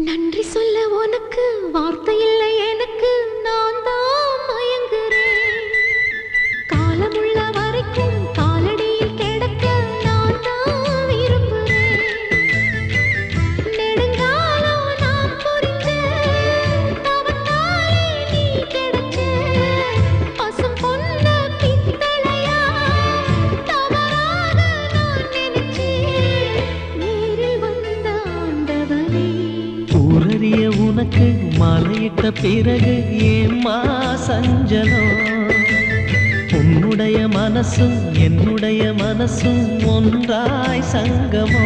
நன்றி சொல்ல உனக்கு வார்த்தை இல்லை எனக்கு, நான் தான் மயங்குறேன். காலமுள்ள வரைக்கும் காலடியில் கிடக்க நான் தான் விரும்புறேன். நெடுங்காலம் நான் புரிஞ்ச தவத்தாலே நீ கிடைச்ச பசும் பொன்ன பித்தளையா தவறாக நான் நினைச்சேன். நேரில் வந்த ஆண்டவனே, ஊரறிய உனக்கு மாலையிட்ட பிறகு ஏம்மா சஞ்சலம்? உன்னுடைய மனசும் என்னுடைய மனசும் ஒன்றாய் சங்கமோ?